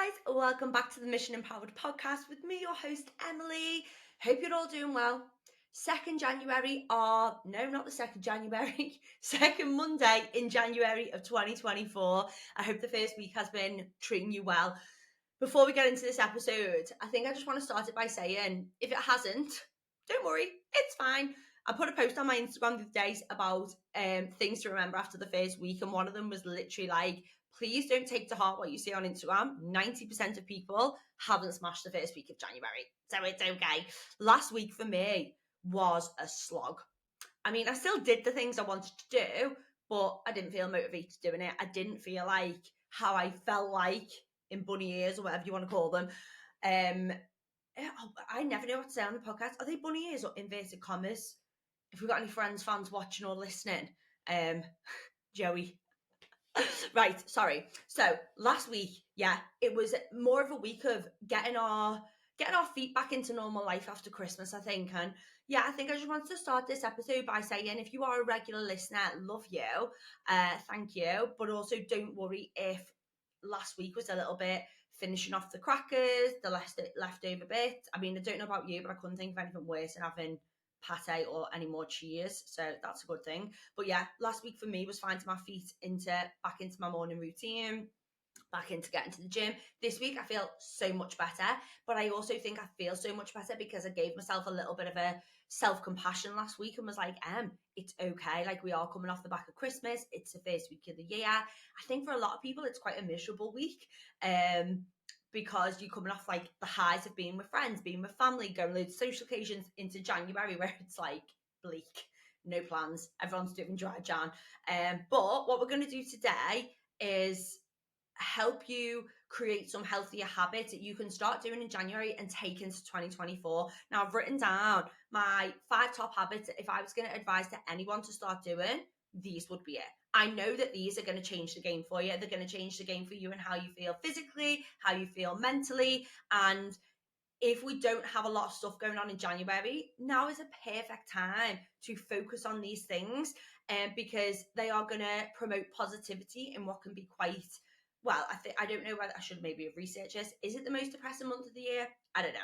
guys, welcome back to the Mission Empowered podcast with me, your host Emily. Hope you're all doing well. 2nd January, no, not the 2nd January, 2nd Monday in January of 2024. I hope the first week has been treating you well. Before we get into this episode, I think I just want to start it by saying, if it hasn't, don't worry, it's fine. I put a post on my Instagram the other days about things to remember after the first week, and one of them was literally like, please don't take to heart what you see on Instagram. 90% of people haven't smashed the first week of January, so it's okay. Last week for me was a slog. I mean, I still did the things I wanted to do, but I didn't feel motivated doing it. I didn't feel like how I felt like in bunny ears or whatever you want to call them. I never know what to say on the podcast. Are they bunny ears or inverted commas? If we've got any friends, fans watching or listening, Joey. Right, sorry. So last week, it was more of a week of getting our feet back into normal life after Christmas, I think. And I think I just wanted to start this episode by saying, if you are a regular listener, love you, thank you. But also don't worry if last week was a little bit finishing off the crackers, the leftover bit. I mean, I don't know about you, but I couldn't think of anything worse than having pate or any more cheese, so that's a good thing. But last week for me was finding my feet back into my morning routine, back into getting to the gym. This week I feel so much better, but I also think I feel so much better because I gave myself a little bit of a self-compassion last week and was like, it's okay, like we are coming off the back of Christmas, it's the first week of the year. I think for a lot of people it's quite a miserable week, because you're coming off like the highs of being with friends, being with family, going loads of social occasions into January where it's like bleak, no plans, everyone's doing dry Jan. But what we're going to do today is help you create some healthier habits that you can start doing in January and take into 2024. Now, I've written down my 5 top habits. If I was going to advise to anyone to start doing, these would be it. I know that these are going to change the game for you. They're going to change the game for you and how you feel physically, how you feel mentally. And if we don't have a lot of stuff going on in January, now is a perfect time to focus on these things, because they are going to promote positivity in what can be quite, well, I don't know whether I should maybe have researched this. Is it the most depressing month of the year? I don't know.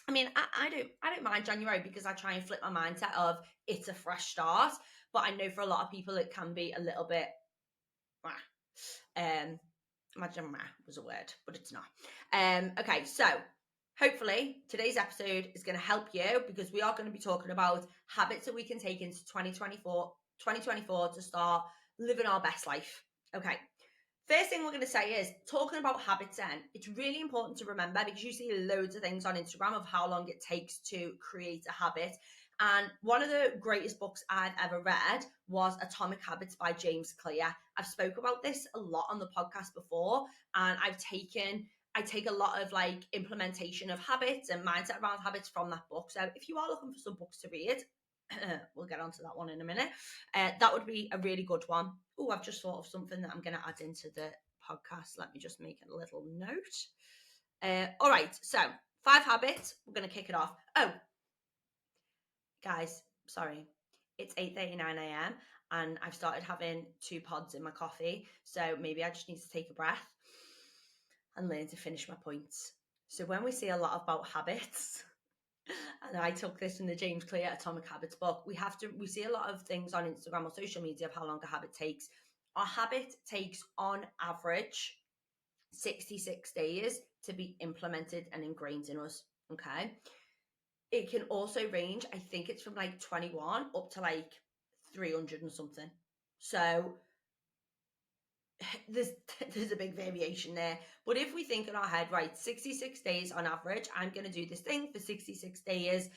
I mean, I don't mind January because I try and flip my mindset of it's a fresh start. But I know for a lot of people it can be a little bit, imagine was a word, but it's not. Okay, so hopefully today's episode is going to help you, because we are going to be talking about habits that we can take into 2024 to start living our best life. Okay. First thing we're going to say is, talking about habits then, it's really important to remember, because you see loads of things on Instagram of how long it takes to create a habit. And one of the greatest books I've ever read was Atomic Habits by James Clear. I've spoke about this a lot on the podcast before, and I take a lot of like implementation of habits and mindset around habits from that book. So if you are looking for some books to read, we'll get onto that one in a minute. That would be a really good one. Oh, I've just thought of something that I'm going to add into the podcast. Let me just make a little note. All right, so 5 habits. We're going to kick it off. Oh, guys, sorry. It's 8:39 a.m. and I've started having 2 pods in my coffee. So maybe I just need to take a breath and learn to finish my points. So when we see a lot about habits, and I took this in the James Clear Atomic Habits book, we see a lot of things on Instagram or social media of how long a habit takes. Our habit takes on average 66 days to be implemented and ingrained in us. Okay. It can also range, I think it's from like 21 up to like 300 and something. So there's a big variation there. But if we think in our head, right, 66 days on average, I'm going to do this thing for 66 days,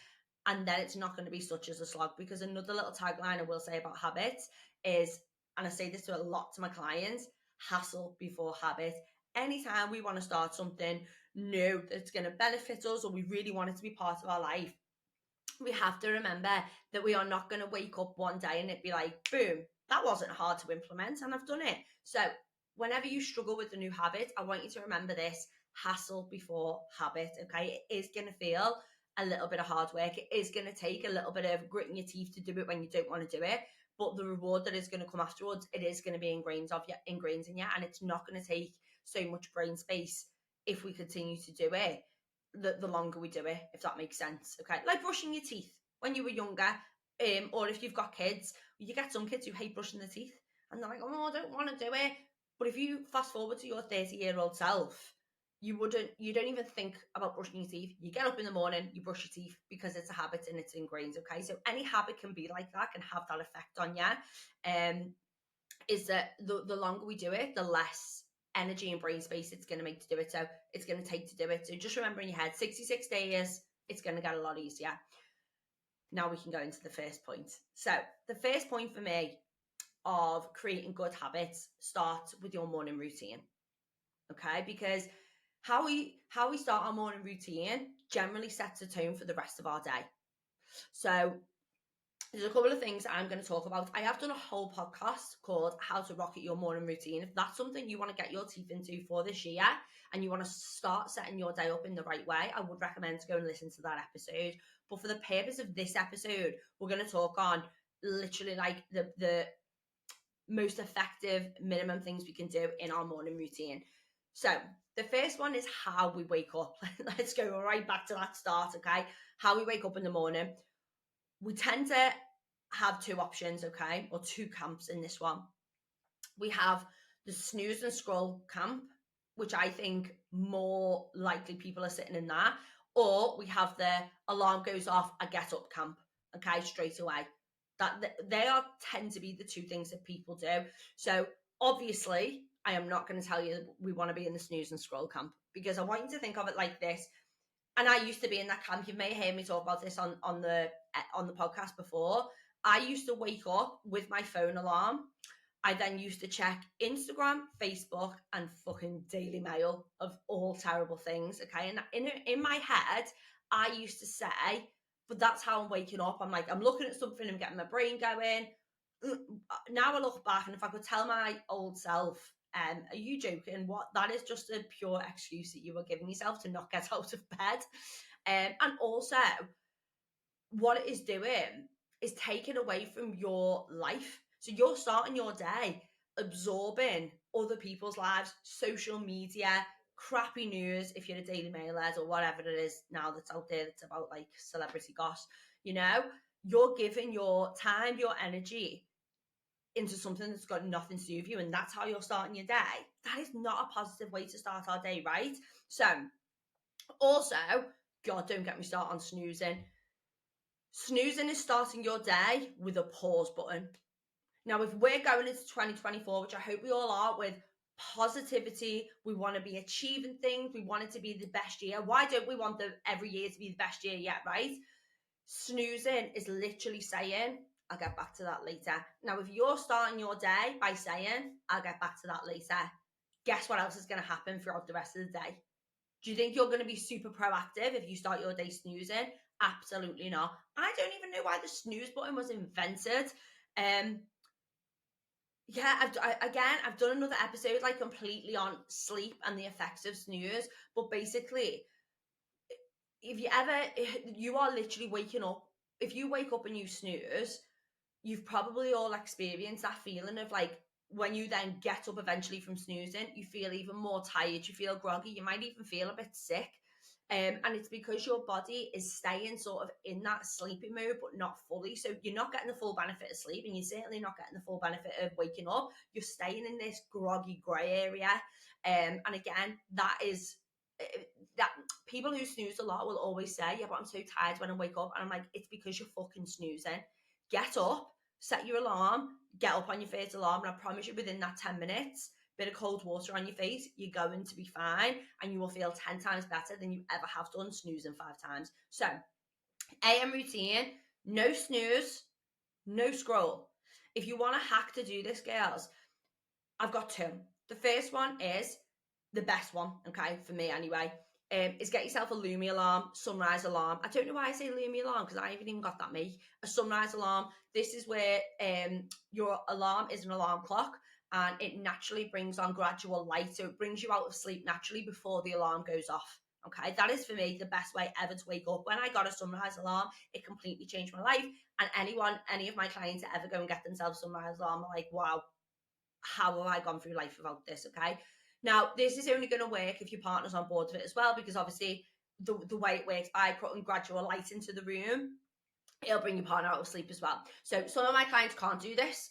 and then it's not going to be such as a slog. Because another little tagline I will say about habits is, and I say this to a lot to my clients, hassle before habit. Anytime we want to start something new that's going to benefit us, or we really want it to be part of our life, we have to remember that we are not going to wake up one day and it be like, boom, that wasn't hard to implement and I've done it. So whenever you struggle with a new habit, I want you to remember this: hassle before habit. Okay, it is going to feel a little bit of hard work. It is going to take a little bit of gritting your teeth to do it when you don't want to do it. But the reward that is going to come afterwards, it is going to be ingrained in you, and it's not going to take so much brain space if we continue to do it, the longer we do it, if that makes sense. Okay, like brushing your teeth when you were younger, or if you've got kids, you get some kids who hate brushing their teeth, and they're like, oh, I don't want to do it. But if you fast forward to your 30-year-old self, you don't even think about brushing your teeth. You get up in the morning, you brush your teeth because it's a habit and it's ingrained. Okay, so any habit can be like that, can have that effect on you. Is that the longer we do it, the less energy and brain space it's going to make to do it. So it's going to take to do it. So just remember in your head, 66 days, it's going to get a lot easier. Now we can go into the first point. So the first point for me of creating good habits starts with your morning routine. Okay, because how we start our morning routine generally sets a tone for the rest of our day. So there's a couple of things I'm going to talk about. I have done a whole podcast called How to Rocket Your Morning Routine. If that's something you want to get your teeth into for this year and you want to start setting your day up in the right way, I would recommend to go and listen to that episode. But for the purpose of this episode, we're going to talk on literally like the most effective minimum things we can do in our morning routine. So the first one is how we wake up. Let's go right back to that start, okay? How we wake up in the morning. We tend to have two options, okay, or two camps in this one. We have the snooze and scroll camp, which I think more likely people are sitting in that, or we have the alarm goes off, I get up camp, okay, straight away. That they are tend to be the two things that people do. So obviously, I am not going to tell you we want to be in the snooze and scroll camp, because I want you to think of it like this. And I used to be in that camp. You may hear me talk about this on the podcast before. I used to wake up with my phone alarm. I then used to check Instagram, Facebook, and fucking Daily Mail of all terrible things. Okay, and in my head, I used to say, but that's how I'm waking up. I'm like, I'm looking at something and getting my brain going. Now I look back, and if I could tell my old self, are you joking? What? That is just a pure excuse that you were giving yourself to not get out of bed. And also, what it is doing is taking away from your life. So you're starting your day absorbing other people's lives, social media, crappy news, if you're a Daily Mailers or whatever it is now that's out there that's about like celebrity gossip. You're giving your time, your energy into something that's got nothing to do with you, and that's how you're starting your day. That is not a positive way to start our day, right? So also, God, don't get me started on snoozing. Snoozing is starting your day with a pause button. Now, if we're going into 2024, which I hope we all are, with positivity, we want to be achieving things, we want it to be the best year. Why don't we want every year to be the best year yet, right? Snoozing is literally saying, I'll get back to that later. Now, if you're starting your day by saying, I'll get back to that later, guess what else is going to happen throughout the rest of the day? Do you think you're going to be super proactive if you start your day snoozing? Absolutely not. I don't even know why the snooze button was invented. I've done another episode like completely on sleep and the effects of snooze. But basically, if you are literally waking up. If you wake up and you snooze, you've probably all experienced that feeling of like when you then get up eventually from snoozing, you feel even more tired, you feel groggy, you might even feel a bit sick. And it's because your body is staying sort of in that sleeping mode, but not fully. So you're not getting the full benefit of sleep, and you're certainly not getting the full benefit of waking up. You're staying in this groggy grey area. And again, that is that people who snooze a lot will always say, yeah, but I'm so tired when I wake up. And I'm like, it's because you're fucking snoozing. Get up, set your alarm, get up on your first alarm, and I promise you within that 10 minutes, bit of cold water on your face, you're going to be fine, and you will feel 10 times better than you ever have done snoozing 5 times. So, AM routine, no snooze, no scroll. If you want a hack to do this, girls, I've got 2. The first one is the best one, okay, for me anyway, is get yourself a Lumi alarm, sunrise alarm. I don't know why I say Lumi alarm, because I haven't even got that me. A sunrise alarm. This is where your alarm is an alarm clock, and it naturally brings on gradual light, so it brings you out of sleep naturally before the alarm goes off. Okay, that is for me the best way ever to wake up. When I got a sunrise alarm, it completely changed my life. And any of my clients that ever go and get themselves a sunrise alarm are like, wow, how have I gone through life without this? Okay, Now, this is only going to work if your partner's on board with it as well, because obviously the way it works, by putting gradual light into the room, it'll bring your partner out of sleep as well. So some of my clients can't do this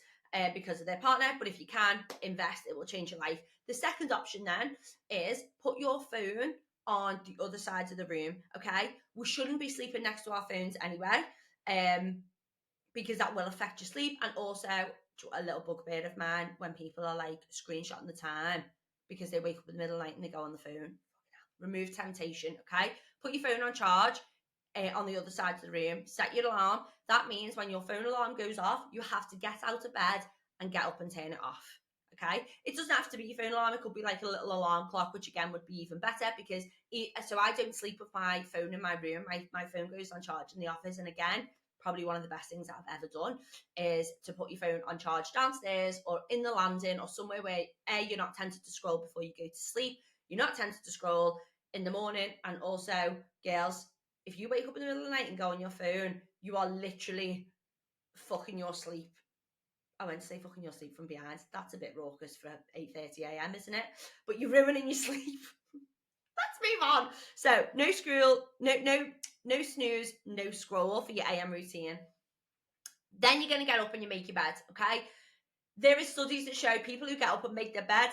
because of their partner, but if you can invest, it will change your life. The second option then is put your phone on the other side of the room. Okay, we shouldn't be sleeping next to our phones anyway, because that will affect your sleep. And also, a little bugbear of mine, when people are like screenshotting the time because they wake up in the middle of the night and they go on the phone. Remove temptation. Okay, put your phone on charge on the other side of the room. Set your alarm. That means when your phone alarm goes off, you have to get out of bed and get up and turn it off. Okay, it doesn't have to be your phone alarm. It could be like a little alarm clock, which again would be even better, because so I don't sleep with my phone in my room. My phone goes on charge in the office. And again, probably one of the best things that I've ever done is to put your phone on charge downstairs or in the landing or somewhere where you're not tempted to scroll before you go to sleep. You're not tempted to scroll in the morning. And also, girls, if you wake up in the middle of the night and go on your phone, you are literally fucking your sleep. I went to say fucking your sleep from behind. That's a bit raucous for 8:30 a.m., isn't it? But you're ruining your sleep. Let's move on. So no scroll, no snooze, no scroll for your AM routine. Then you're going to get up and you make your bed. Okay. There is studies that show people who get up and make their bed,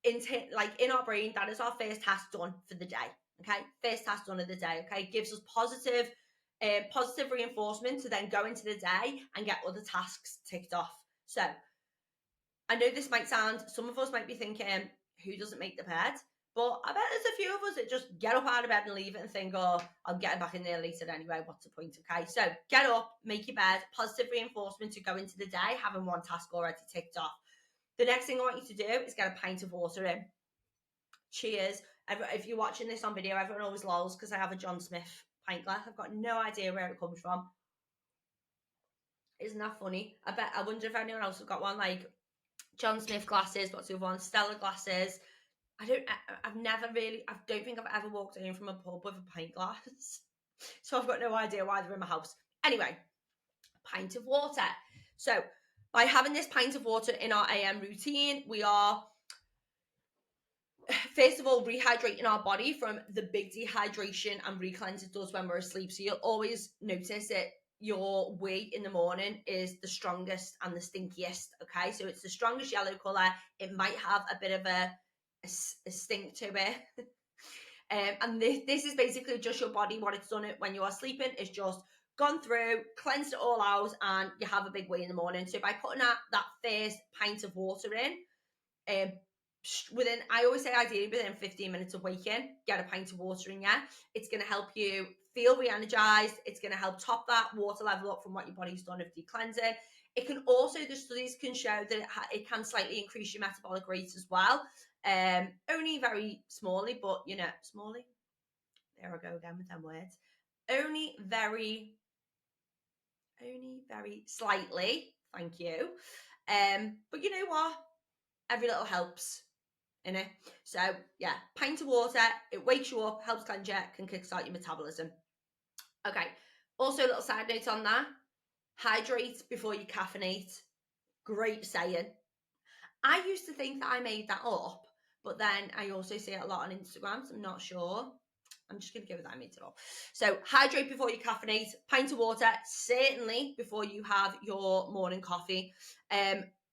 in our brain, that is our first task done for the day. Okay, first task done of the day. Okay, gives us positive reinforcement to then go into the day and get other tasks ticked off. So I know this might sound, some of us might be thinking, who doesn't make the bed? But I bet there's a few of us that just get up out of bed and leave it and think, oh, I'm getting back in there later anyway. What's the point? Okay, so get up, make your bed, positive reinforcement to go into the day, having one task already ticked off. The next thing I want you to do is get a pint of water in. Cheers. If you're watching this on video, everyone always lolls because I have a John Smith pint glass. I've got no idea where it comes from. Isn't that funny? I wonder if anyone else has got one, like John Smith glasses. What's the other one? Stella glasses. I don't think I've ever walked in from a pub with a pint glass. So I've got no idea why they're in my house. Anyway, pint of water. So by having this pint of water in our AM routine, we are, first of all, rehydrating our body from the big dehydration and recleanse it does when we're asleep. So you'll always notice that your wee in the morning is the strongest and the stinkiest. Okay, so it's the strongest yellow color. It might have a bit of a stink to it. And this is basically just your body. What it's done it when you are sleeping is just gone through, cleansed it all out, and you have a big wee in the morning. So by putting that first pint of water in, I always say ideally within 15 minutes of waking, get a pint of water in. Yeah, it's going to help you feel re-energized. It's going to help top that water level up from what your body's done of de-cleansing. It can also, the studies can show that it can slightly increase your metabolic rate as well. Only very smallly, but smallly. There I go again with them words. Only very slightly. Thank you. But you know what? Every little helps. In it. So yeah, pint of water, it wakes you up, helps cleanse you, can kickstart your metabolism. Okay, also a little side note on that, hydrate before you caffeinate. Great saying. I used to think that I made that up, but then I also see it a lot on Instagram, so I'm not sure. I'm just going to give it that I made it up. So hydrate before you caffeinate, pint of water, certainly before you have your morning coffee.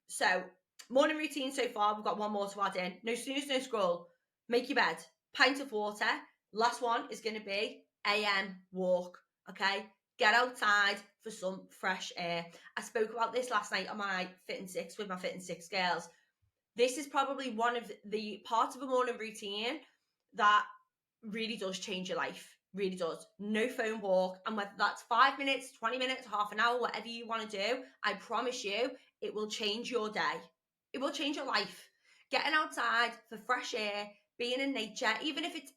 So morning routine so far, we've got one more to add in. No snooze, no scroll. Make your bed, pint of water. Last one is going to be AM walk, okay? Get outside for some fresh air. I spoke about this last night on my Fit and Six with my Fit and Six girls. This is probably one of the parts of a morning routine that really does change your life. Really does. No phone walk. And whether that's 5 minutes, 20 minutes, half an hour, whatever you want to do, I promise you, it will change your day. It will change your life. Getting outside for fresh air, being in nature, even if it's,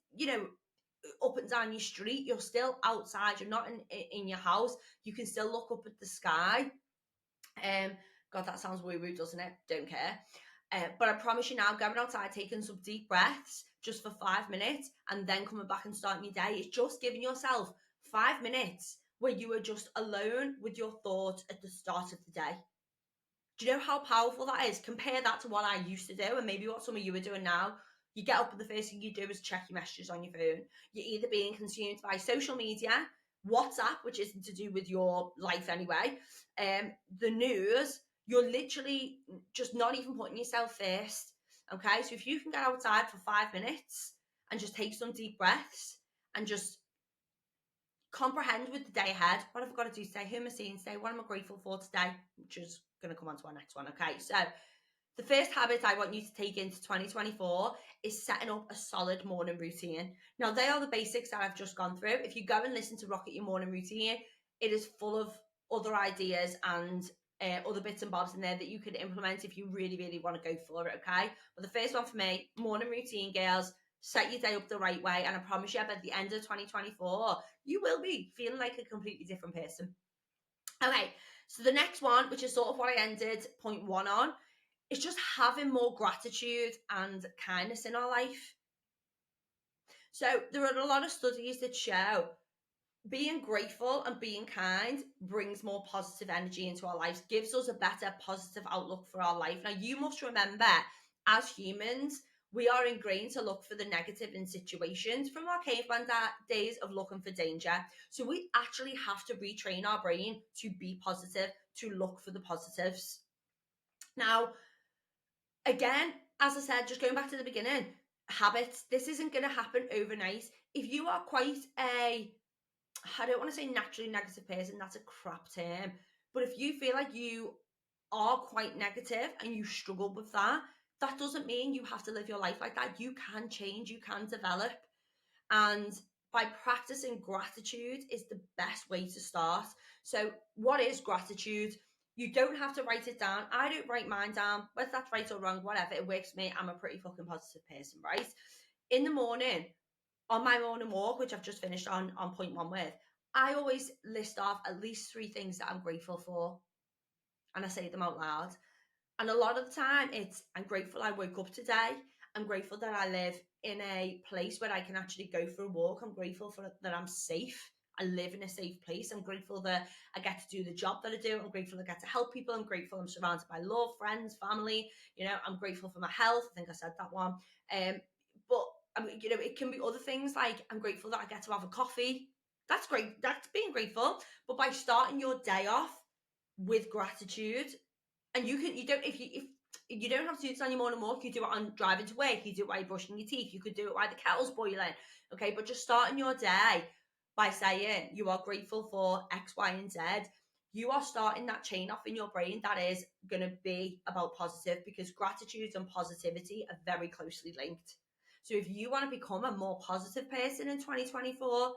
up and down your street, you're still outside. You're not in your house. You can still look up at the sky. God, that sounds woo-woo, doesn't it? Don't care. But I promise you now, going outside, taking some deep breaths just for 5 minutes and then coming back and starting your day, it's just giving yourself 5 minutes where you are just alone with your thoughts at the start of the day. Do you know how powerful that is? Compare that to what I used to do and maybe what some of you are doing now. You get up and the first thing you do is check your messages on your phone. You're either being consumed by social media, WhatsApp, which isn't to do with your life anyway, the news. You're literally just not even putting yourself first. Okay, so if you can get outside for 5 minutes and just take some deep breaths and just comprehend with the day ahead, what have I got to do today? Who am I seeing today? What am I grateful for today? Which is going to come on to our next one. Okay, so the first habit I want you to take into 2024 is setting up a solid morning routine. Now, they are the basics that I've just gone through. If you go and listen to Rocket Your Morning Routine, it is full of other ideas and other bits and bobs in there that you could implement if you really, really want to go for it, okay? But the first one for me, morning routine, girls, set your day up the right way. And I promise you, by the end of 2024, you will be feeling like a completely different person. Okay, so the next one, which is sort of what I ended point 1 on, is just having more gratitude and kindness in our life. So there are a lot of studies that show being grateful and being kind brings more positive energy into our lives, gives us a better positive outlook for our life. Now, you must remember, as humans, we are ingrained to look for the negative in situations from our caveman days of looking for danger. So we actually have to retrain our brain to be positive, to look for the positives. Now, again, as I said, just going back to the beginning, habits, this isn't going to happen overnight. If you are quite I don't want to say naturally negative person, that's a crap term, but if you feel like you are quite negative and you struggle with that, that doesn't mean you have to live your life like that. You can change, you can develop. And by practicing gratitude is the best way to start. So, what is gratitude? You don't have to write it down. I don't write mine down, whether that's right or wrong, whatever. It works for me. I'm a pretty fucking positive person, right? In the morning, on my morning walk, which I've just finished on point 1 with, I always list off at least 3 things that I'm grateful for, and I say them out loud. And a lot of the time, it's I'm grateful I woke up today. I'm grateful that I live in a place where I can actually go for a walk. I'm grateful for that I'm safe. I live in a safe place. I'm grateful that I get to do the job that I do. I'm grateful I get to help people. I'm grateful I'm surrounded by love, friends, family. I'm grateful for my health. I think I said that one. But it can be other things like I'm grateful that I get to have a coffee. That's great. That's being grateful. But by starting your day off with gratitude, and you don't if you don't have to do this on your morning walk, you do it on driving to work, you do it while you're brushing your teeth, you could do it while the kettle's boiling. Okay, but just starting your day by saying you are grateful for X, Y, and Z. You are starting that chain off in your brain that is going to be about positive, because gratitude and positivity are very closely linked. So if you want to become a more positive person in 2024,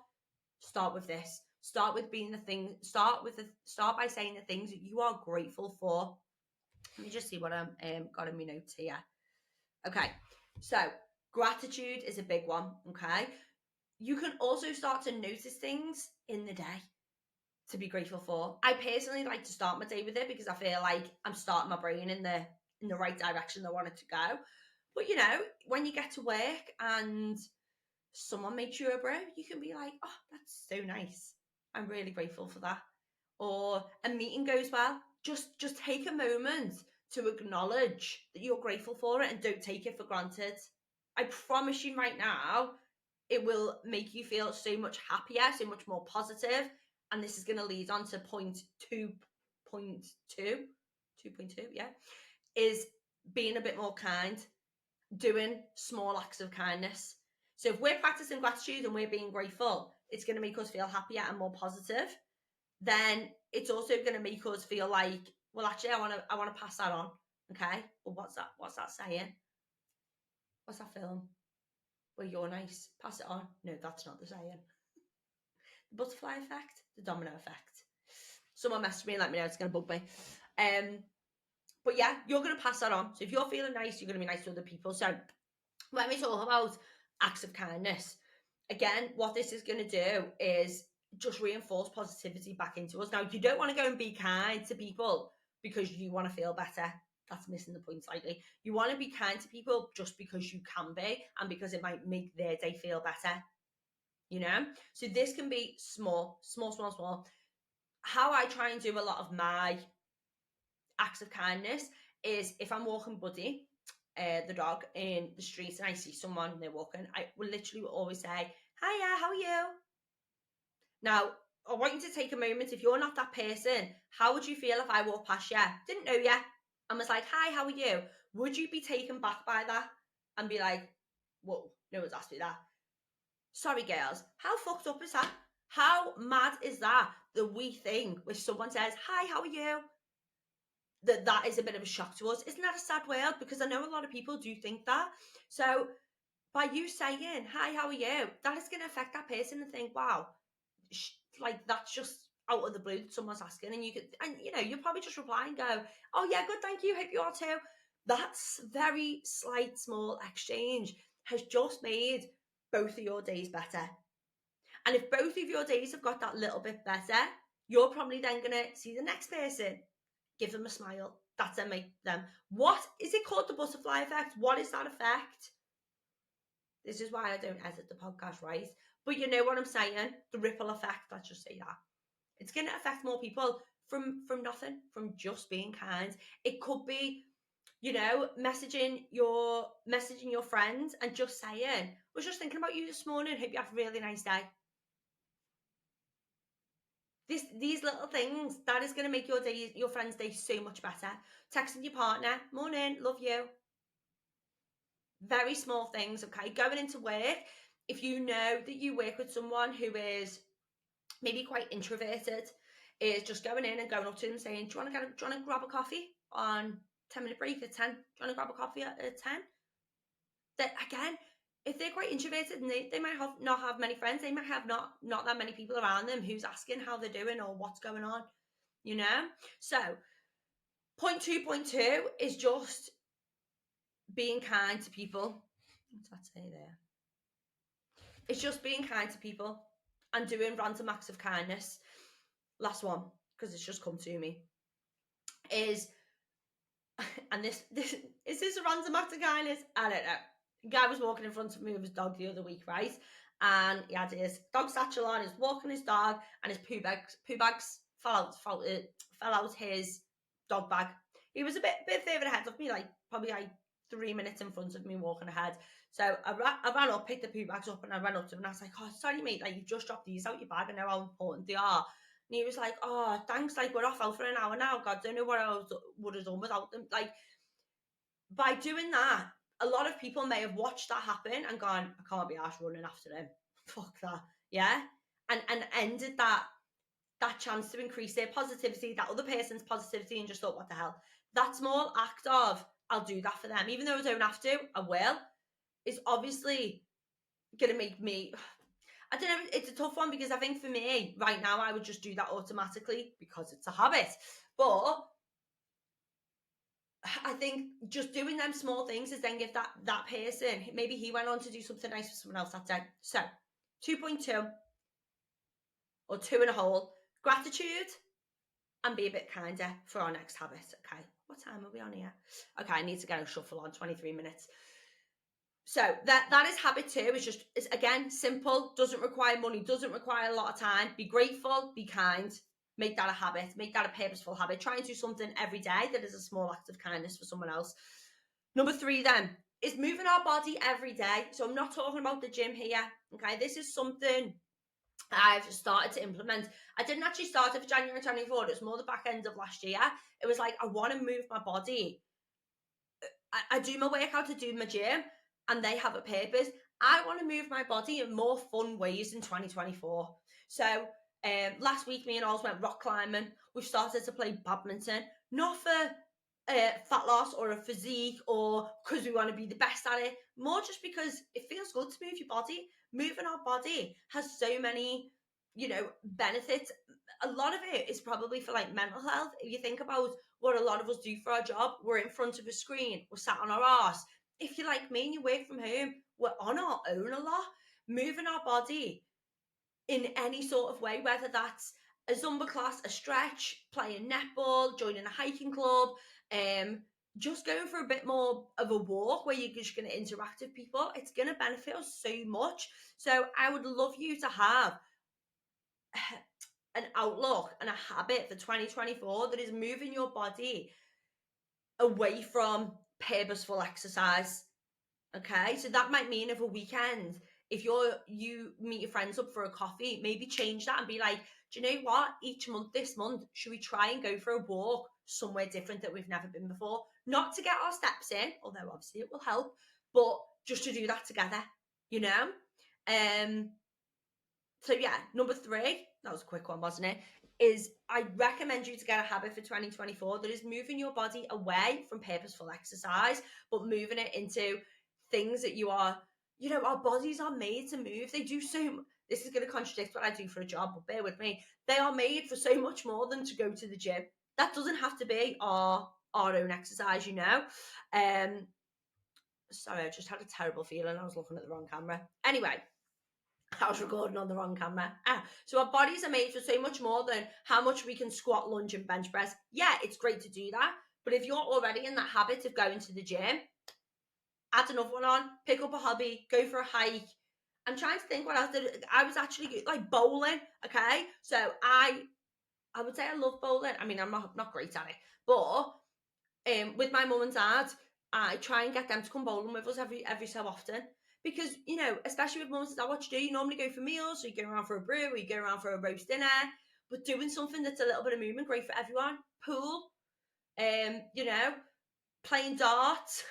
start with this. Start with being the thing. Start by saying the things that you are grateful for. Let me just see what I'm got in my notes here. Okay, so gratitude is a big one. Okay, you can also start to notice things in the day to be grateful for. I personally like to start my day with it because I feel like I'm starting my brain in the right direction I want it to go. But when you get to work and someone makes you a brew, you can be like, oh, that's so nice. I'm really grateful for that. Or a meeting goes well. Just take a moment to acknowledge that you're grateful for it and don't take it for granted. I promise you right now, it will make you feel so much happier, so much more positive. And this is going to lead on to point 2.2, yeah, is being a bit more kind, doing small acts of kindness. So if we're practicing gratitude and we're being grateful, it's going to make us feel happier and more positive. Then it's also going to make us feel like, well, actually, I want to pass that on. Okay, well, what's that saying? What's that film? Well, you're nice. Pass it on. No, that's not the saying. The butterfly effect, the domino effect. Someone messaged me and let me know. It's going to bug me. But yeah, you're going to pass that on. So if you're feeling nice, you're going to be nice to other people. So when we talk about acts of kindness, again, what this is going to do is just reinforce positivity back into us. Now, you don't want to go and be kind to people because you want to feel better. That's missing the point slightly. You want to be kind to people just because you can be and because it might make their day feel better. So this can be small. How I try and do a lot of my acts of kindness is if I'm walking Buddy, the dog in the streets and I see someone and they're walking, I will literally always say, hiya, how are you? Now, I want you to take a moment. If you're not that person, how would you feel if I walked past you, didn't know you, and was like, hi, how are you? Would you be taken back by that and be like, whoa, no one's asked me that? Sorry, girls, how fucked up is that? How mad is that we think when someone says, hi, how are you? That is a bit of a shock to us. Isn't that a sad world? Because I know a lot of people do think that. So by you saying, hi, how are you? That is going to affect that person and think, wow, like that's just out of the blue that someone's asking. And you'll probably just reply and go, oh yeah, good, thank you, hope you are too. That's very slight, small exchange has just made both of your days better. And if both of your days have got that little bit better, you're probably then going to see the next person, give them a smile. That's going to make them. What is it called? The butterfly effect? What is that effect? This is why I don't edit the podcast, right? But you know what I'm saying? The ripple effect, let's just say that. It's going to affect more people from nothing, from just being kind. It could be, messaging your friends and just saying, I was just thinking about you this morning, hope you have a really nice day. These little things, that is going to make your friend's day so much better. Texting your partner, morning, love you. Very small things, okay? Going into work, if you know that you work with someone who is maybe quite introverted, is just going in and going up to them saying, do you want to grab a coffee on 10-minute break at 10? Do you want to grab a coffee at 10? That again, if they're quite introverted and they might not have many friends, they might have not that many people around them who's asking how they're doing or what's going on, So point two is just being kind to people. What's that say there? It's just being kind to people and doing random acts of kindness. Last one, because it's just come to me, is, and this is this a random act of kindness? I don't know. A guy was walking in front of me with his dog the other week, right? And he had his dog satchel on, he's walking his dog, and his poo bags fell out his dog bag. He was a bit further ahead of me, probably 3 minutes in front of me walking ahead. So I ran up, picked the poo bags up, and I ran up to him and I was like, oh, sorry mate, you've just dropped these out your bag, I know how important they are. And he was like, oh, thanks, we're off out for an hour now, God, don't know what I would have done without them. By doing that, a lot of people may have watched that happen and gone, I can't be arsed running after him. Fuck that. Yeah? And ended that chance to increase their positivity, that other person's positivity, and just thought, what the hell? That small act of, I'll do that for them, even though I don't have to, I will, is obviously going to make me, I don't know, it's a tough one, because I think for me, right now, I would just do that automatically because it's a habit. But I think just doing them small things is then give that person, maybe he went on to do something nice for someone else that day. So 2.2 or 2 and a whole, gratitude and be a bit kinder for our next habit. Okay, what time are we on here? Okay, I need to get a shuffle on, 23 minutes. So that is habit 2. It's again simple, doesn't require money, doesn't require a lot of time. Be grateful, be kind. Make that a habit, make that a purposeful habit. Try and do something every day that is a small act of kindness for someone else. Number 3 then is moving our body every day. So I'm not talking about the gym here. Okay, this is something I've started to implement. I didn't actually start it for January 24. It was more the back end of last year. It was like, I want to move my body. I do my workout to do my gym and they have a purpose. I want to move my body in more fun ways in 2024. So last week, me and Oz went rock climbing. We've started to play badminton, not for fat loss or a physique or because we want to be the best at it, more just because it feels good to move your body. Moving our body has so many, benefits. A lot of it is probably for mental health. If you think about what a lot of us do for our job, we're in front of a screen, we're sat on our arse. If you're like me and you work from home, we're on our own a lot. Moving our body in any sort of way, whether that's a Zumba class, a stretch, playing netball, joining a hiking club, just going for a bit more of a walk where you're just going to interact with people, it's going to benefit us so much. So I would love you to have an outlook and a habit for 2024 that is moving your body away from purposeful exercise. Okay, so that might mean of a weekend, if you meet your friends up for a coffee, maybe change that and be like, do you know what? Each month, this month, should we try and go for a walk somewhere different that we've never been before? Not to get our steps in, although obviously it will help, but just to do that together, you know? So yeah, number 3, that was a quick one, wasn't it? Is I recommend you to get a habit for 2024 that is moving your body away from purposeful exercise, but moving it into things that you are, our bodies are made to move. They do so. This is going to contradict what I do for a job, but bear with me. They are made for so much more than to go to the gym. That doesn't have to be our own exercise, Sorry, I just had a terrible feeling. I was looking at the wrong camera. Anyway, I was recording on the wrong camera. So our bodies are made for so much more than how much we can squat, lunge, and bench press. Yeah, it's great to do that. But if you're already in that habit of going to the gym, add another one on, pick up a hobby, go for a hike. I'm trying to think what else did I was actually like bowling. Okay. So I would say I love bowling. I mean, I'm not great at it, but with my mum and dad, I try and get them to come bowling with us every so often. Because, especially with mums and dad, what you do, you normally go for meals, so you go around for a brew, or you go around for a roast dinner, but doing something that's a little bit of movement, great for everyone. Pool, you know, playing darts,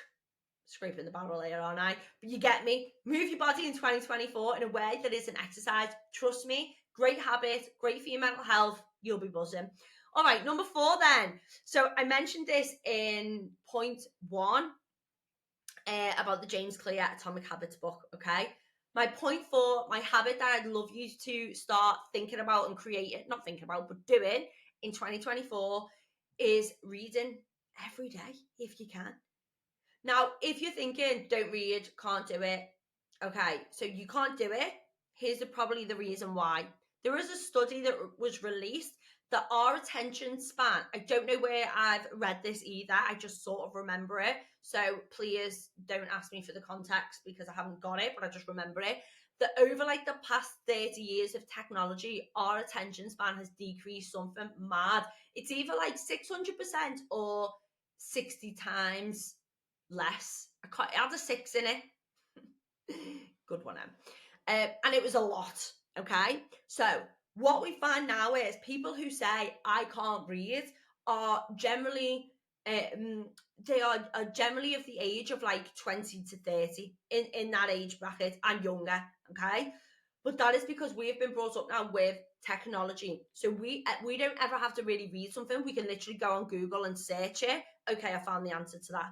scraping the barrel here, aren't I? But you get me. Move your body in 2024 in a way that is an exercise. Trust me, great habit, great for your mental health. You'll be buzzing. All right, number 4 then. So I mentioned this in point 1 about the James Clear Atomic Habits book, okay? My point 4, my habit that I'd love you to start thinking about and creating, not thinking about, but doing in 2024 is reading every day if you can. Now, if you're thinking, don't read, can't do it, okay, so you can't do it. Here's probably the reason why. There is a study that was released that our attention span, I don't know where I've read this either, I just sort of remember it. So please don't ask me for the context because I haven't got it, but I just remember it. That over like the past 30 years of technology, our attention span has decreased something mad. It's either like 600% or 60 times less. It had a 6 in it. Good one, Em. And it was a lot. Okay. So what we find now is people who say I can't read are generally they are generally of the age of like 20 to 30 in that age bracket and younger. Okay. But that is because we have been brought up now with technology. So we don't ever have to really read something. We can literally go on Google and search it. Okay, I found the answer to that.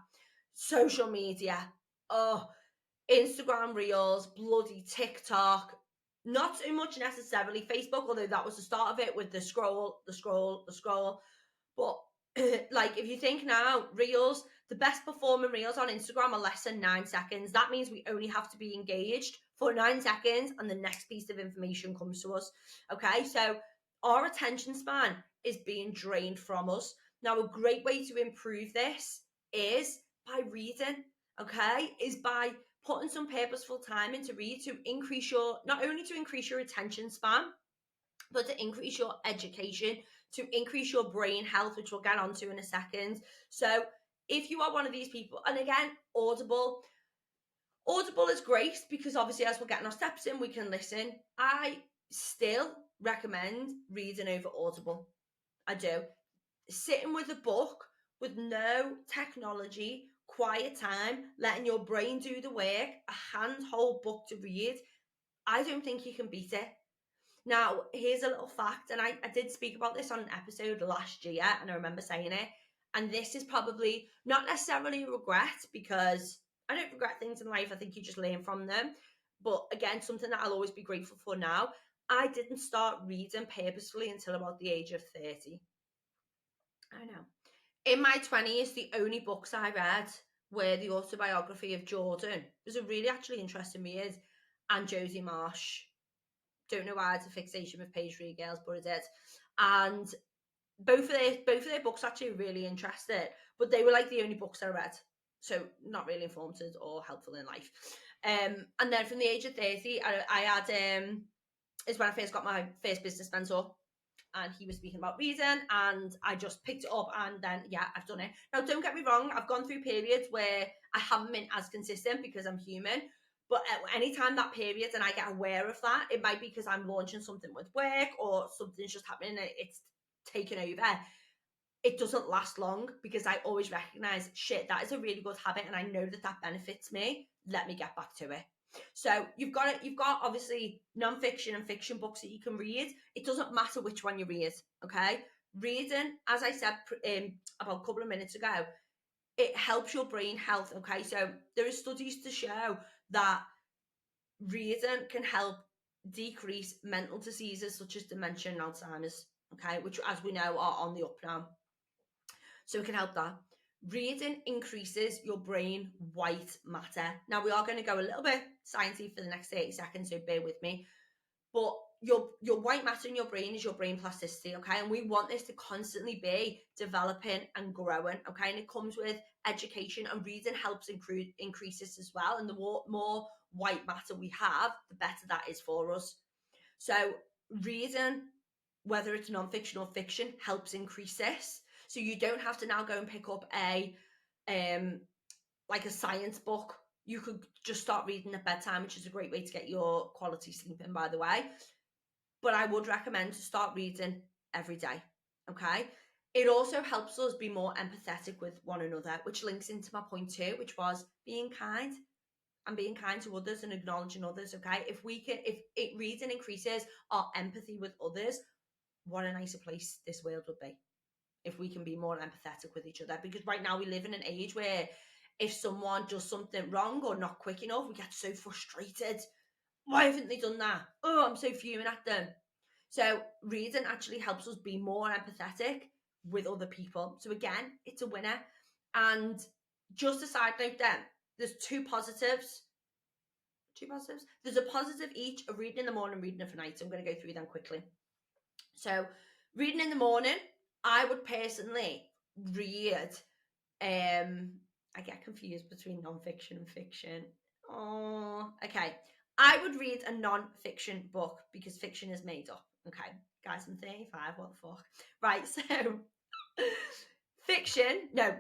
Social media. Oh, Instagram Reels, bloody TikTok. Not so much necessarily Facebook, although that was the start of it with the scroll. But like if you think now, Reels, the best performing Reels on Instagram are less than 9 seconds. That means we only have to be engaged for 9 seconds and the next piece of information comes to us. Okay, so our attention span is being drained from us. Now, a great way to improve this is by reading, okay, is by putting some purposeful time into read to increase not only to increase your attention span, but to increase your education, to increase your brain health, which we'll get onto in a second. So if you are one of these people, and again, Audible is great because obviously as we're getting our steps in, we can listen. I still recommend reading over Audible. I do. Sitting with a book with no technology, quiet time, letting your brain do the work, a handhold book to read, I don't think you can beat it. Now, here's a little fact, and I did speak about this on an episode last year, and I remember saying it, and this is probably not necessarily a regret, because I don't regret things in life, I think you just learn from them, but again, something that I'll always be grateful for now. I didn't start reading purposefully until about the age of 30. I know. In my 20s, the only books I read were the autobiography of Jordan. It was a really actually interesting read, and Josie Marsh. Don't know why it's a fixation with Page 3 Girls, but it is. And both of their books actually really interested, but they were like the only books I read. So not really informative or helpful in life. And then from the age of 30, I had is when I first got my first business mentor. and he was speaking about reading, and I just picked it up, and then I've done it. Now, don't get me wrong, I've gone through periods where I haven't been as consistent because I'm human. But anytime that period and I get aware of that, it might be because I'm launching something with work or something's just happening and it's taken over. It doesn't last long because I always recognize, shit, that is a really good habit and I know that benefits me. Let me get back to it. So you've got obviously non-fiction and fiction books that you can read. It doesn't matter which one you read, okay? Reading, as I said about a couple of minutes ago, it helps your brain health, okay? So there are studies to show that reading can help decrease mental diseases such as dementia and Alzheimer's, okay, which, as we know, are on the up now. So it can help that. Reading increases your brain white matter. Now, we are going to go a little bit sciencey for the next 30 seconds, so bear with me. But your white matter in your brain is your brain plasticity, okay? And we want this to constantly be developing and growing, okay? And it comes with education, and reading helps increase this as well. And the more white matter we have, the better that is for us. So reading, whether it's non-fiction or fiction, helps increase this. So you don't have to now go and pick up a science book. You could just start reading at bedtime, which is a great way to get your quality sleep in, by the way. But I would recommend to start reading every day, okay? It also helps us be more empathetic with one another, which links into my point 2, which was being kind and being kind to others and acknowledging others, okay? If reading increases our empathy with others, what a nicer place this world would be if we can be more empathetic with each other. Because right now we live in an age where if someone does something wrong or not quick enough, we get so frustrated. Why haven't they done that? Oh, I'm so fuming at them. So reading actually helps us be more empathetic with other people. So again, it's a winner. And just a side note then, there's two positives. There's a positive each of reading in the morning, reading at night. So I'm going to go through them quickly. So reading in the morning, I would personally read, I get confused between non-fiction and fiction. Oh, okay. I would read a non-fiction book because fiction is made up. Okay, guys, I'm 35. What the fuck? Right, so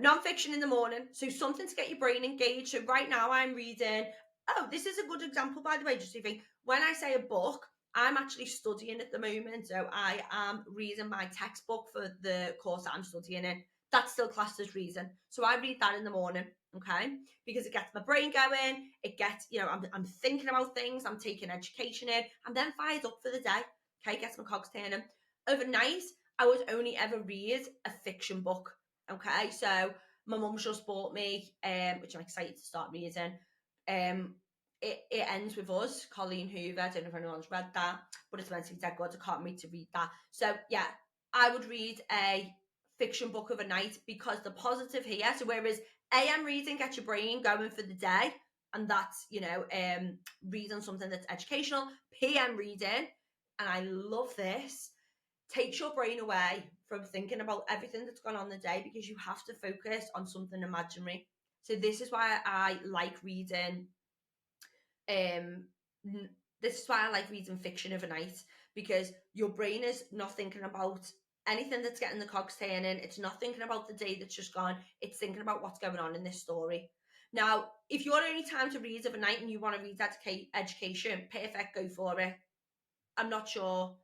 non-fiction in the morning. So something to get your brain engaged. So right now I'm reading. Oh, this is a good example, by the way, just so you think. When I say a book, I'm actually studying at the moment. So I am reading my textbook for the course that I'm studying in. That's still classed as reading. So I read that in the morning, okay? Because it gets my brain going. It gets, I'm thinking about things. I'm taking education in. I'm then fired up for the day, okay? Gets my cogs turning. Overnight, I would only ever read a fiction book, okay? So my mum just bought me, which I'm excited to start reading. It ends with us, Colleen Hoover. I don't know if anyone's read that, but it's meant to be dead good. I can't wait to read that. So yeah, I would read a fiction book of a night because the positive here. So whereas AM reading gets your brain going for the day, and that's reading something that's educational. PM reading, and I love this, takes your brain away from thinking about everything that's gone on the day because you have to focus on something imaginary. So this is why I like reading. This is why I like reading fiction overnight, because your brain is not thinking about anything that's getting the cogs turning. It's not thinking about the day that's just gone. It's thinking about what's going on in this story. Now, if your only time to read overnight and you want to read education, perfect, go for it. I'm not sure.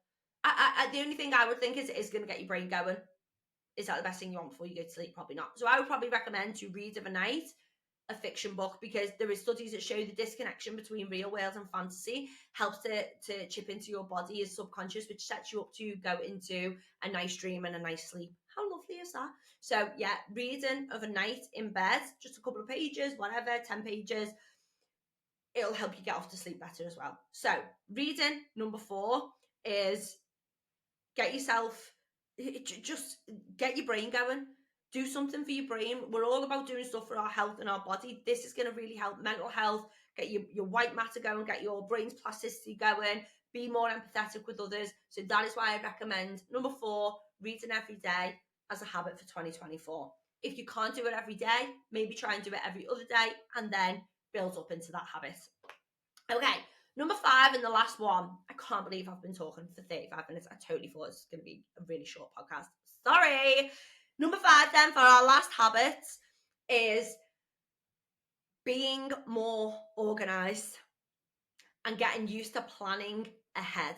The only thing I would think is going to get your brain going. Is that the best thing you want before you go to sleep? Probably not. So I would probably recommend to read overnight a fiction book, because there is studies that show the disconnection between real world and fantasy helps to chip into your body as subconscious, which sets you up to go into a nice dream and a nice sleep. How lovely is that? So yeah, reading overnight in bed, just a couple of pages, whatever, 10 pages, it'll help you get off to sleep better as well. So reading number 4 is just get your brain going. Do something for your brain. We're all about doing stuff for our health and our body. This is going to really help mental health, get your white matter going, get your brain's plasticity going, be more empathetic with others. So that is why I recommend number 4, reading every day as a habit for 2024. If you can't do it every day, maybe try and do it every other day and then build up into that habit. Okay, number 5 and the last one. I can't believe I've been talking for 35 minutes. I totally thought it was going to be a really short podcast. Sorry. Number 5 then for our last habits is being more organized and getting used to planning ahead.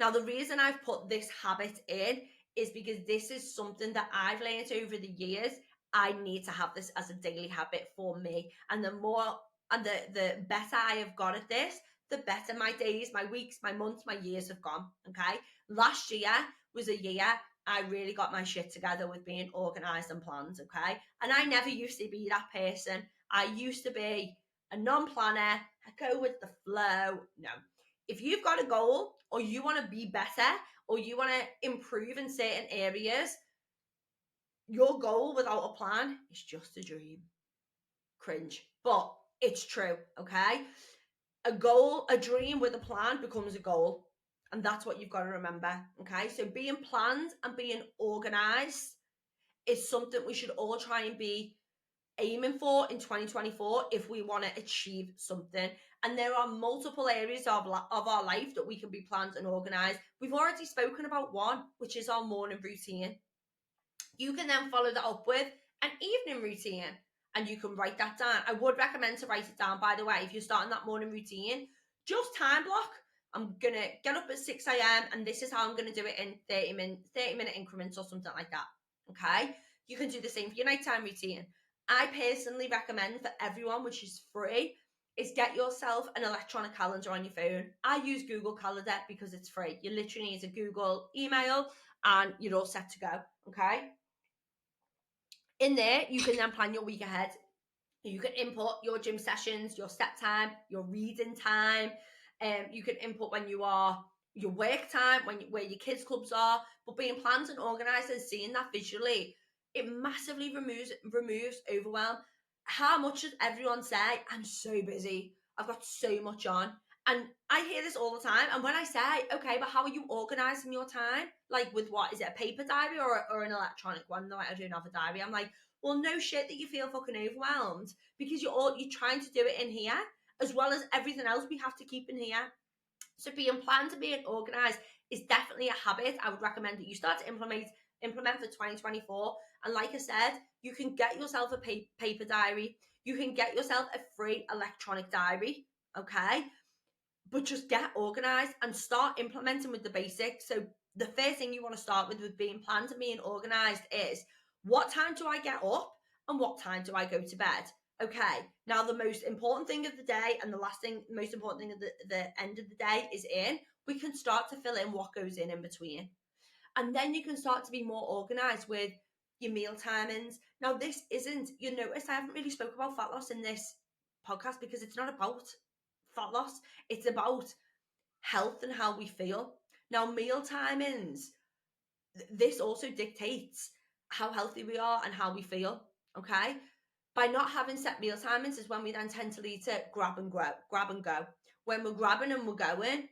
Now, the reason I've put this habit in is because this is something that I've learned over the years. I need to have this as a daily habit for me. And the more and the better I have got at this, the better my days, my weeks, my months, my years have gone. Okay. Last year was a year I really got my shit together with being organized and planned. Okay. And I never used to be that person. I used to be a non-planner. I go with the flow. No. If you've got a goal or you want to be better or you want to improve in certain areas, your goal without a plan is just a dream. Cringe. But it's true, okay? A goal, a dream with a plan becomes a goal. And that's what you've got to remember, okay? So being planned and being organized is something we should all try and be aiming for in 2024 if we want to achieve something. And there are multiple areas of our life that we can be planned and organized. We've already spoken about one, which is our morning routine. You can then follow that up with an evening routine and you can write that down. I would recommend to write it down, by the way, if you're starting that morning routine. Just time block. I'm going to get up at 6 a.m. and this is how I'm going to do it in 30-minute increments or something like that. Okay? You can do the same for your nighttime routine. I personally recommend for everyone, which is free, is get yourself an electronic calendar on your phone. I use Google Calendar because it's free. You literally need a Google email and you're all set to go. Okay? In there, you can then plan your week ahead. You can input your gym sessions, your step time, your reading time. You can input when you are your work time, where your kids' clubs are. But being planned and organised and seeing that visually, it massively removes overwhelm. How much does everyone say, I'm so busy, I've got so much on? And I hear this all the time. And when I say, okay, but how are you organising your time? Like with what? Is it a paper diary or an electronic one? No, I don't have a diary. I'm like, well, no shit that you feel fucking overwhelmed because you're trying to do it in here as well as everything else we have to keep in here. So being planned and being organised is definitely a habit I would recommend that you start to implement for 2024. And like I said, you can get yourself a paper diary. You can get yourself a free electronic diary, okay? But just get organised and start implementing with the basics. So the first thing you want to start with being planned and being organised is, what time do I get up and what time do I go to bed? Okay, now the most important thing of the day and the most important thing at the end of the day is in. We can start to fill in what goes in between. And then you can start to be more organised with your meal timings. Now, this isn't, you notice I haven't really spoke about fat loss in this podcast because it's not about fat loss. It's about health and how we feel. Now, meal timings, this also dictates how healthy we are and how we feel, okay? By not having set meal timings is when we then tend to lead to grab and go. When we're grabbing and we're going,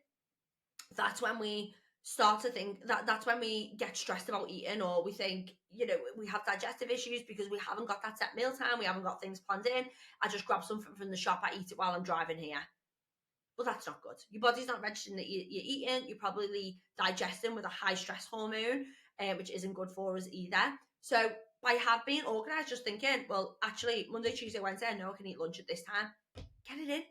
that's when we start to think that's when we get stressed about eating, or we think, we have digestive issues because we haven't got that set meal time, we haven't got things planned in. I just grab something from the shop, I eat it while I'm driving here. Well, that's not good. Your body's not registering that you're eating. You're probably digesting with a high stress hormone, which isn't good for us either. So by being organised, just thinking, well, actually, Monday, Tuesday, Wednesday, I know I can eat lunch at this time. Get it in.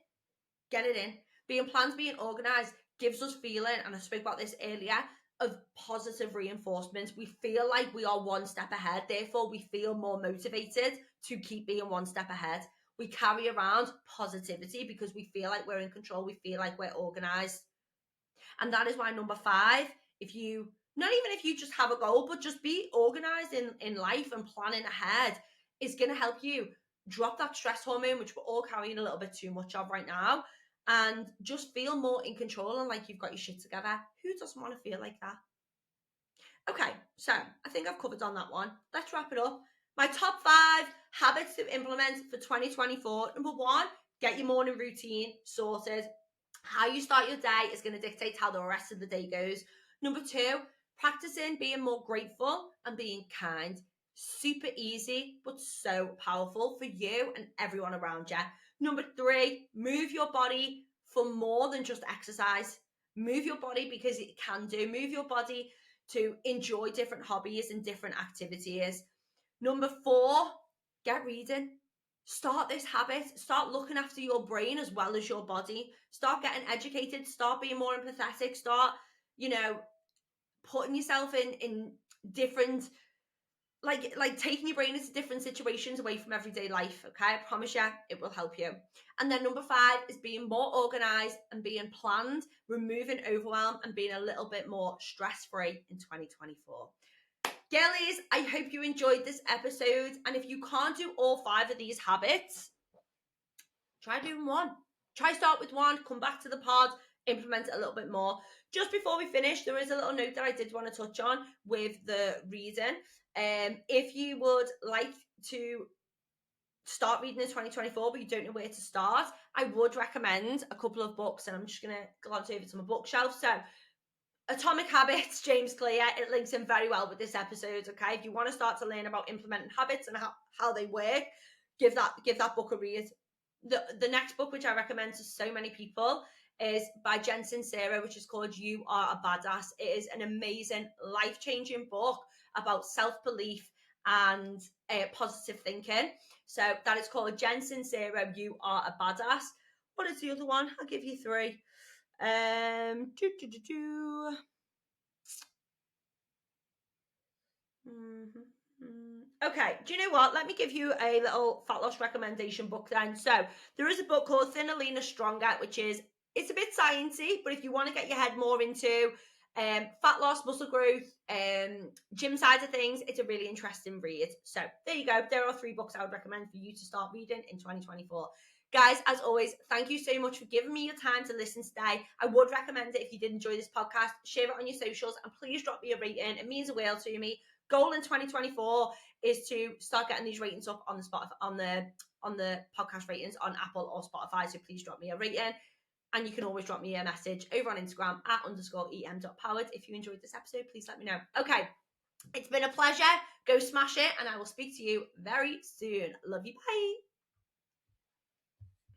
Get it in. Being planned, being organised gives us feeling, and I spoke about this earlier, of positive reinforcements. We feel like we are one step ahead. Therefore, we feel more motivated to keep being one step ahead. We carry around positivity because we feel like we're in control. We feel like we're organized. And that is why number 5, if you, not even if you just have a goal, but just be organized in life and planning ahead, is going to help you drop that stress hormone, which we're all carrying a little bit too much of right now, and just feel more in control and like you've got your shit together. Who doesn't want to feel like that? Okay, so I think I've covered on that one. Let's wrap it up. My top 5 habits to implement for 2024. Number 1, get your morning routine sorted. How you start your day is going to dictate how the rest of the day goes. Number 2, practicing being more grateful and being kind. Super easy, but so powerful for you and everyone around you. Number 3, move your body for more than just exercise. Move your body because it can do. Move your body to enjoy different hobbies and different activities. Number 4, get reading. Start this habit. Start looking after your brain as well as your body. Start getting educated. Start being more empathetic. Start, putting yourself in different, like taking your brain into different situations away from everyday life. Okay, I promise you it will help you. And then number 5 is being more organized and being planned, removing overwhelm, and being a little bit more stress-free in 2024. Girlies, I hope you enjoyed this episode. And if you can't do all 5 of these habits, try doing one. Try start with one, come back to the pod, implement it a little bit more. Just before we finish, there is a little note that I did want to touch on with the reading. If you would like to start reading in 2024, but you don't know where to start, I would recommend a couple of books, and I'm just going to glance over to my bookshelf. So Atomic Habits, James Clear, it links in very well with this episode. Okay, if you want to start to learn about implementing habits and how they work, give that book a read. The next book, which I recommend to so many people, is by Jen Sincero, which is called You Are a Badass. It is an amazing, life-changing book about self-belief and positive thinking. So that is called Jen Sincero, You Are a Badass. What is the other one? I'll give you 3. Okay, do you know what? Let me give you a little fat loss recommendation book then. So there is a book called Thinner, Leaner, Stronger, which is, it's a bit sciencey, but if you want to get your head more into fat loss, muscle growth, gym side of things, it's a really interesting read. So there you go. There are 3 books I would recommend for you to start reading in 2024. Guys, as always, thank you so much for giving me your time to listen today. I would recommend it if you did enjoy this podcast. Share it on your socials and please drop me a rating. It means a world to me. Goal in 2024 is to start getting these ratings up on the Spotify, on the podcast ratings on Apple or Spotify. So please drop me a rating. And you can always drop me a message over on Instagram at _em.powered. If you enjoyed this episode, please let me know. Okay, it's been a pleasure. Go smash it, and I will speak to you very soon. Love you. Bye.